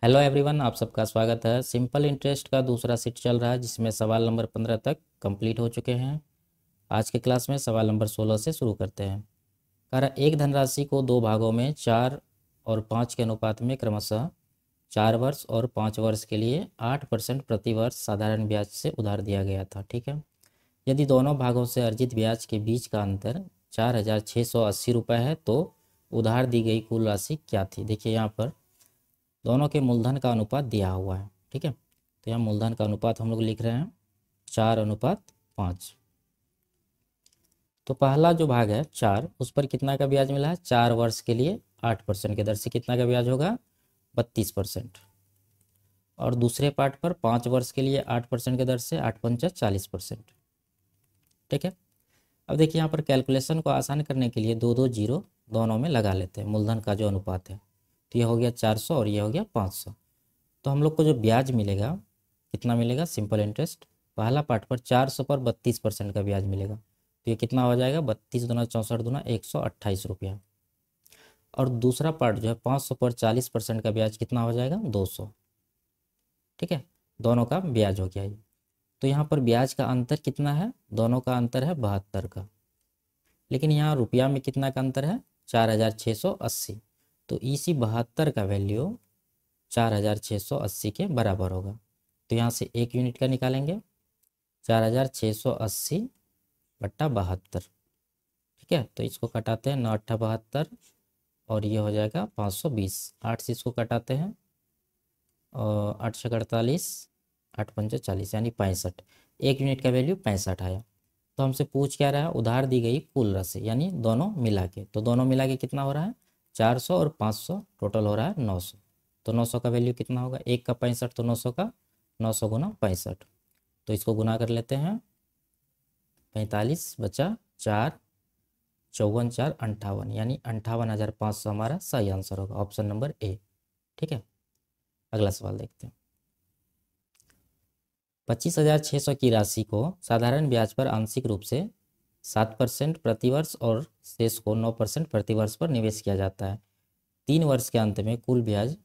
Hello everyone, आप सबका स्वागत है। सिंपल इंटरेस्ट का दूसरा सेट चल रहा है जिसमें सवाल नंबर 15 तक कंप्लीट हो चुके हैं। आज के क्लास में सवाल नंबर 16 से शुरू करते हैं। कह रहा एक धनराशि को दो भागों में 4 और 5 के अनुपात में क्रमशः 4 वर्ष और 5 वर्ष के लिए 8% प्रति वर्ष साधारण ब्याज से उधार दिया गया था। ठीक है। यदि दोनों भागों से अर्जित ब्याज के बीच का अंतर 4,680 रुपये है तो उधार दी गई कुल राशि क्या थी। देखिए यहाँ पर दोनों के मूलधन का अनुपात दिया हुआ है। ठीक है, तो यहाँ मूलधन का अनुपात हम लोग लिख रहे हैं 4:5। तो पहला जो भाग है 4, उस पर कितना का ब्याज मिला है? 4 वर्ष के लिए 8% की दर से कितना का ब्याज होगा? 32%। और दूसरे पार्ट पर 5 वर्ष के लिए 8% की दर से 8×5 = 40%। ठीक है। अब देखिए यहाँ पर कैलकुलेशन को आसान करने के लिए दो दो जीरो दोनों में लगा लेते हैं मूलधन का जो अनुपात है। तो ये हो गया 400 और ये हो गया 500। तो हम लोग को जो ब्याज मिलेगा कितना मिलेगा? सिंपल इंटरेस्ट पहला पार्ट पर 400 पर 32% का ब्याज मिलेगा। तो ये कितना हो जाएगा? 32 दूना 64 दूना 128 रुपया। और दूसरा पार्ट जो है 500 पर 40% का ब्याज कितना हो जाएगा? 200। ठीक है, दोनों का ब्याज हो गया ये। तो यहाँ पर ब्याज का अंतर कितना है? दोनों का अंतर है 72 का। लेकिन यहाँ रुपया में कितना का अंतर है? 4,680। तो इसी 72 का वैल्यू 4,680 के बराबर होगा। तो यहाँ से 1 यूनिट का निकालेंगे 4,680 बट्टा 72। ठीक है, तो इसको कटाते हैं 9×8 = 72 और ये हो जाएगा 520। 8 से इसको कटाते हैं और 8 से 48, 8×5 = 40 यानी 65। 1 यूनिट का वैल्यू 65 आया। तो हमसे पूछ क्या रहा है? उधार दी गई कुल राशि यानी दोनों मिला के। तो दोनों मिला के कितना हो रहा है? 400 और 500 टोटल हो रहा है 900। तो 900 का वैल्यू कितना होगा? 1 का 65 तो 900 का 900 गुना 65। तो इसको गुना कर लेते हैं। 45 बचा 4, 54 4 58 यानी 58,500 हमारा सही आंसर होगा, ऑप्शन नंबर ए। ठीक है, अगला सवाल देखते हैं। 25,600 की राशि को साधारण ब्याज पर आंशिक रूप से 7% प्रतिवर्ष और शेष को 9% प्रतिवर्ष पर निवेश किया जाता है। 3 वर्ष के अंत में कुल ब्याज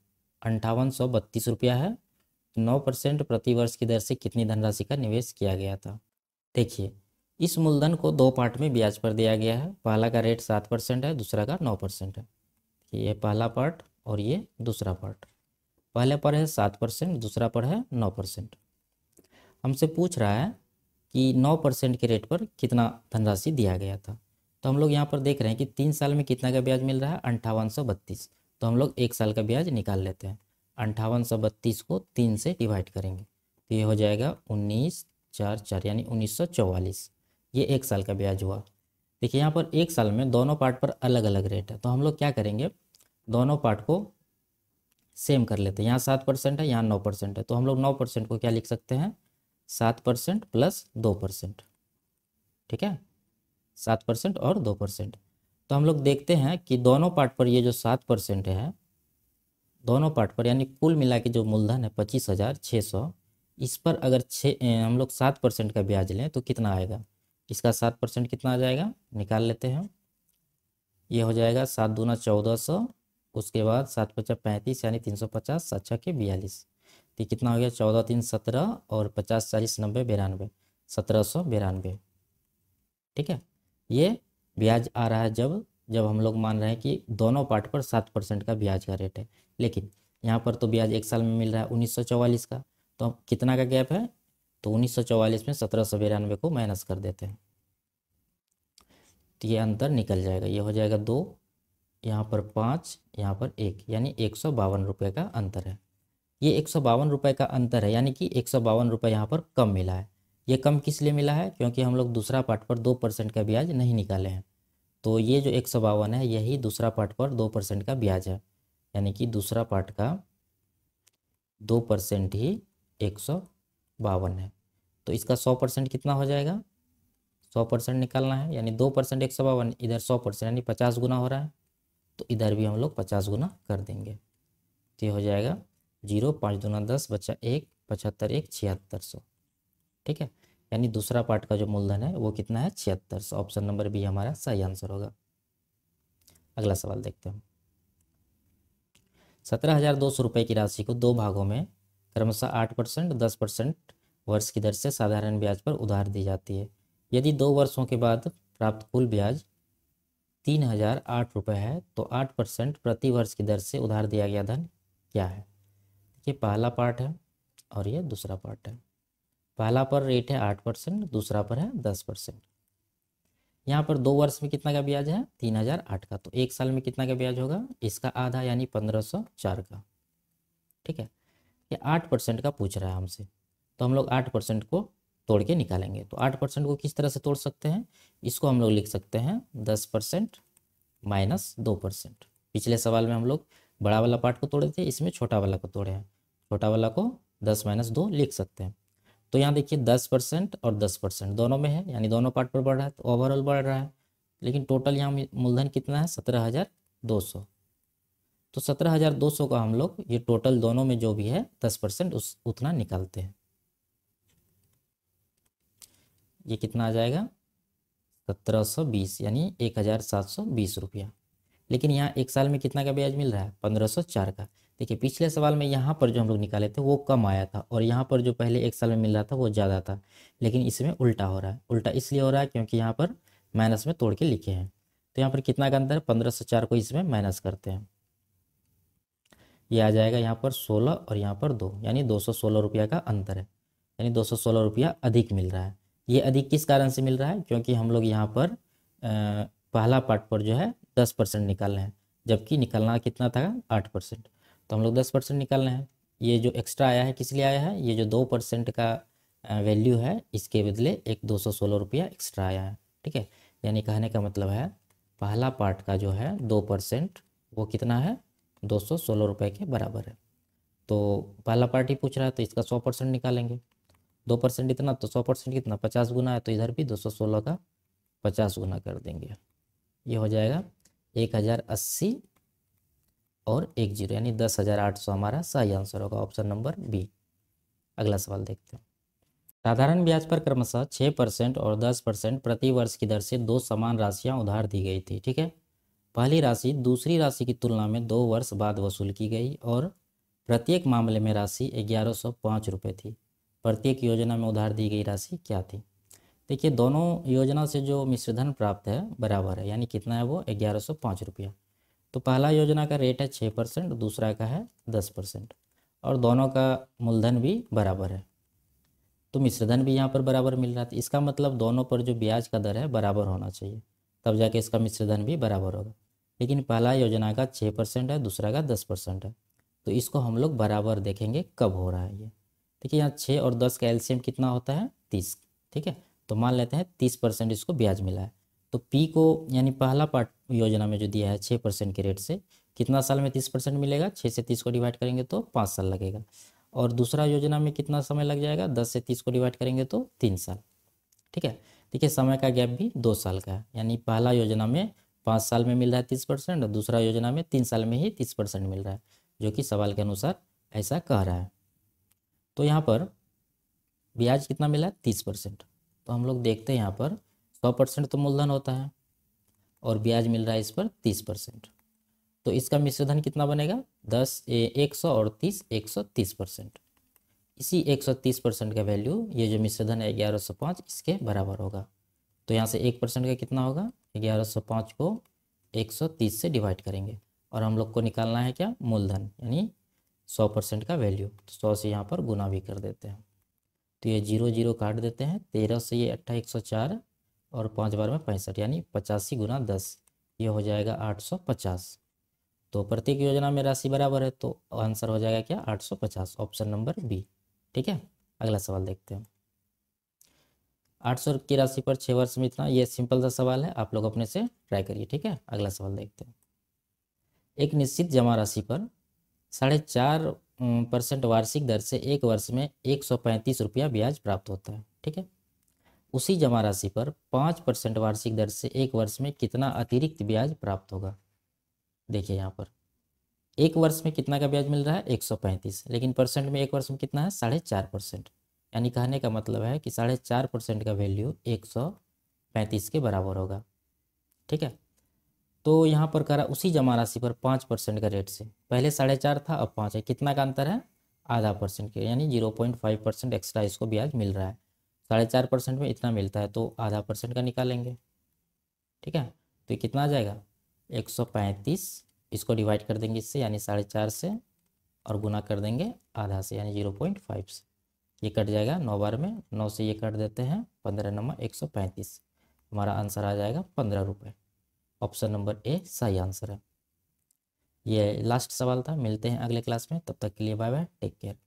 5832 रुपया है। 9% प्रतिवर्ष की दर से कितनी धनराशि का निवेश किया गया था? देखिए इस मूलधन को दो पार्ट में ब्याज पर दिया गया है। पहला का रेट 7% है, दूसरा का 9% है। ये पहला पार्ट और ये दूसरा पार्ट। पहले पर है 7%, दूसरा पर है 9%। हमसे पूछ रहा है कि 9% के रेट पर कितना धनराशि दिया गया था। तो हम लोग यहाँ पर देख रहे हैं कि 3 साल में कितना का ब्याज मिल रहा है? 5832। तो हम लोग 1 साल का ब्याज निकाल लेते हैं। 5832 को 3 से डिवाइड करेंगे तो ये हो जाएगा 19×4 यानी 1944। ये 1 साल का ब्याज हुआ। देखिए यहाँ पर 1 साल में दोनों पार्ट पर अलग अलग रेट है। तो हम लोग क्या करेंगे? दोनों पार्ट को सेम कर लेते हैं। यहाँ 7% है, यहाँ 9% है। तो हम लोग 9% को क्या लिख सकते हैं? 7% + 2%। ठीक है, 7% और 2%। तो हम लोग देखते हैं कि दोनों पार्ट पर ये जो 7% है, दोनों पार्ट पर यानी कुल मिला के जो मूलधन है 25,600, इस पर अगर हम लोग 7% का ब्याज लें तो कितना आएगा? इसका 7% कितना आ जाएगा? निकाल लेते हैं। ये हो जाएगा 7 दूना 1400, उसके बाद 7×5 = 35 यानी 350, 7×6 = 42। तो कितना हो गया? 14 3 17 और 50 40 90 92, 1792। ठीक है, ये ब्याज आ रहा है जब जब हम लोग मान रहे हैं कि दोनों पार्ट पर 7% का ब्याज का रेट है। लेकिन यहाँ पर तो ब्याज 1 साल में मिल रहा है 1944 का। तो अब कितना का गैप है? तो 1944 में 1792 को माइनस कर देते हैं तो ये अंतर निकल जाएगा। ये हो जाएगा 2, यहाँ पर 5, यहाँ पर 1 यानी 152 रुपये का अंतर है। ये 152 रुपये का अंतर है यानी कि 152 रुपये यहाँ पर कम मिला है। ये कम किस लिए मिला है? क्योंकि हम लोग दूसरा पार्ट पर 2% का ब्याज नहीं निकाले हैं। तो ये जो 152 है यही दूसरा पार्ट पर 2% का ब्याज है, यानी कि दूसरा पार्ट का 2% ही 152 है। तो इसका 100% कितना हो जाएगा? 100% निकालना है यानी 2% 152, इधर 100% यानी 50 गुना हो रहा है। तो इधर भी हम लोग 50 गुना कर देंगे तो ये हो जाएगा 0, 5 दूना 10 बचा 1, 75 1 7600। ठीक है, यानी दूसरा पार्ट का जो मूलधन है वो कितना है? 7600। ऑप्शन नंबर बी हमारा सही आंसर होगा। अगला सवाल देखते हैं। 17,200 रुपये की राशि को दो भागों में क्रमशः 8%, 10% वर्ष की दर से साधारण ब्याज पर उधार दी जाती है। यदि 2 वर्षों के बाद प्राप्त कुल ब्याज 3,008 रुपये है तो 8% प्रति वर्ष की दर से उधार दिया गया धन क्या है। ये पहला पार्ट है और ये दूसरा पार्ट है। पहला पर रेट है 8%, दूसरा पर है 10%। यहाँ पर 2 वर्ष में कितना का ब्याज है 3,008 का, तो 1 साल में कितना का ब्याज होगा, इसका आधा यानी 1,504 का। ठीक है, ये 8% का पूछ रहा है हमसे, तो हम लोग 8% को तोड़ के निकालेंगे। तो 8% को किस तरह से तोड़ सकते हैं, इसको हम लोग लिख सकते हैं 10% माइनस 2%। पिछले सवाल में हम लोग बड़ा वाला पार्ट को तोड़े थे, इसमें छोटा वाला को तोड़े हैं। छोटा वाला को 10 माइनस 2 लिख सकते हैं। तो यहाँ देखिए 10% और 10% दोनों में है, यानी दोनों पार्ट पर बढ़ रहा है, तो ओवरऑल बढ़ रहा है। लेकिन टोटल यहाँ मूलधन कितना है 17,200। तो 17,200 का हम लोग ये टोटल दोनों में जो भी है 10% उतना निकालते हैं। ये कितना आ जाएगा 1720 यानी 1,720 रुपया। लेकिन यहाँ 1 साल में कितना का ब्याज मिल रहा है 1,504 का। देखिए पिछले सवाल में यहाँ पर जो हम लोग निकाले थे वो कम आया था और यहाँ पर जो पहले 1 साल में मिल रहा था वो ज़्यादा था। लेकिन इसमें उल्टा हो रहा है। उल्टा इसलिए हो रहा है क्योंकि यहाँ पर माइनस में तोड़ के लिखे हैं। तो यहाँ पर कितना का अंतर है 1,504 को इसमें माइनस करते हैं, ये आ जाएगा यहाँ पर 16 और यहाँ पर 2 यानी 216 रुपया का अंतर है, यानी 216 रुपया अधिक मिल रहा है। ये अधिक किस कारण से मिल रहा है, क्योंकि हम लोग यहाँ पर पहला पार्ट पर जो है 10% निकाल रहे हैं, जबकि निकलना कितना था 8%। तो हम लोग 10% निकाल रहे हैं। ये जो एक्स्ट्रा आया है किस लिए आया है, ये जो 2% का वैल्यू है इसके बदले एक 216 रुपया एक्स्ट्रा आया है। ठीक है, यानी कहने का मतलब है पहला पार्ट का जो है 2% वो कितना है 216 रुपये के बराबर है। तो पहला पार्ट ही पूछ रहा है तो इसका 100% निकालेंगे। 2% इतना तो 100% कितना 50 गुना है, तो इधर भी 216 का 50 गुना कर देंगे। ये हो जाएगा 1,080 और 10 यानी 10,800 हमारा सही आंसर होगा, ऑप्शन नंबर बी। अगला सवाल देखते हैं। साधारण ब्याज पर क्रमशः 6% और 10% प्रति वर्ष की दर से दो समान राशियां उधार दी गई थी। ठीक है, पहली राशि दूसरी राशि की तुलना में 2 वर्ष बाद वसूल की गई और प्रत्येक मामले में राशि 1,105 रुपये थी। प्रत्येक योजना में उधार दी गई राशि क्या थी। देखिए दोनों योजना से जो मिश्रधन प्राप्त है बराबर है, यानी कितना है वो 1,105 रुपया। तो पहला योजना का रेट है 6%, दूसरा का है 10% और दोनों का मूलधन भी बराबर है, तो मिश्रधन भी यहाँ पर बराबर मिल रहा था। इसका मतलब दोनों पर जो ब्याज का दर है बराबर होना चाहिए, तब जाके इसका मिश्रधन भी बराबर होगा। लेकिन पहला योजना का 6% है, दूसरा का 10% है, तो इसको हम लोग बराबर देखेंगे कब हो रहा है ये। देखिए यहाँ 6 और 10 का एलसीएम कितना होता है 30। ठीक है, तो मान लेते हैं 30% इसको ब्याज मिला है। तो पी को यानी पहला पार्ट योजना में जो दिया है 6% के रेट से कितना साल में 30% मिलेगा, 6 से 30 को डिवाइड करेंगे तो 5 साल लगेगा। और दूसरा योजना में कितना समय लग जाएगा, 10 से 30 को डिवाइड करेंगे तो 3 साल। ठीक है, देखिए समय का गैप भी 2 साल का है, यानी पहला योजना में 5 साल में मिल रहा है 30% और दूसरा योजना में 3 साल में ही 30% मिल रहा है, जो कि सवाल के अनुसार ऐसा कह रहा है। तो यहाँ पर ब्याज कितना मिला है 30%। तो हम लोग देखते हैं यहाँ पर 100% तो मूलधन होता है और ब्याज मिल रहा है इस पर 30%। तो इसका मिश्रधन कितना बनेगा 100 और 30 130%। इसी 130% का वैल्यू ये जो मिश्रधन है 1,105 इसके बराबर होगा। तो यहाँ से 1% का कितना होगा 1,105 को 130 से डिवाइड करेंगे और हम लोग को निकालना है क्या मूलधन, यानी 100% का वैल्यू। तो 100 से यहाँ पर गुना भी कर देते हैं, तो ये 0 0 काट देते हैं। 13 से ये 1,104 और 5 बार में 65 यानी 85 गुना 10, ये हो जाएगा 850। तो प्रत्येक योजना में राशि बराबर है तो आंसर हो जाएगा क्या 850, ऑप्शन नंबर बी। ठीक है, अगला सवाल देखते हैं। 800 की राशि पर 6 वर्ष में इतना, ये सिंपल सा सवाल है, आप लोग अपने से ट्राई करिए। ठीक है, अगला सवाल देखते हैं। एक निश्चित जमा राशि पर 4.5% वार्षिक दर से एक वर्ष में 135 रुपया ब्याज प्राप्त होता है। ठीक है, उसी जमा राशि पर 5% वार्षिक दर से एक वर्ष में कितना अतिरिक्त ब्याज प्राप्त होगा। देखिए यहाँ पर एक वर्ष में कितना का ब्याज मिल रहा है 135, लेकिन परसेंट में एक वर्ष में कितना है 4.5%, यानी कहने का मतलब है कि 4.5% का वैल्यू 135 के बराबर होगा। ठीक है, तो यहाँ पर करा उसी जमा राशि पर 5% का रेट से, पहले 4.5 था अब 5 है, कितना का अंतर है, आधा परसेंट के, यानी 0.5% एक्स्ट्रा इसको ब्याज मिल रहा है। 4.5% में इतना मिलता है तो आधा परसेंट का निकालेंगे, ठीक है। तो ये कितना आ जाएगा 135, इसको डिवाइड कर देंगे इससे यानी 4.5 से, और गुना कर देंगे आधा से यानी 0.5 से, ये कट जाएगा 9 बार में, 9 से ये कट देते हैं, 15 नंबर 135, हमारा आंसर आ जाएगा 15 रुपये। ऑप्शन नंबर ए सही आंसर है। ये लास्ट सवाल था, मिलते हैं अगले क्लास में, तब तक के लिए बाय बाय, टेक केयर।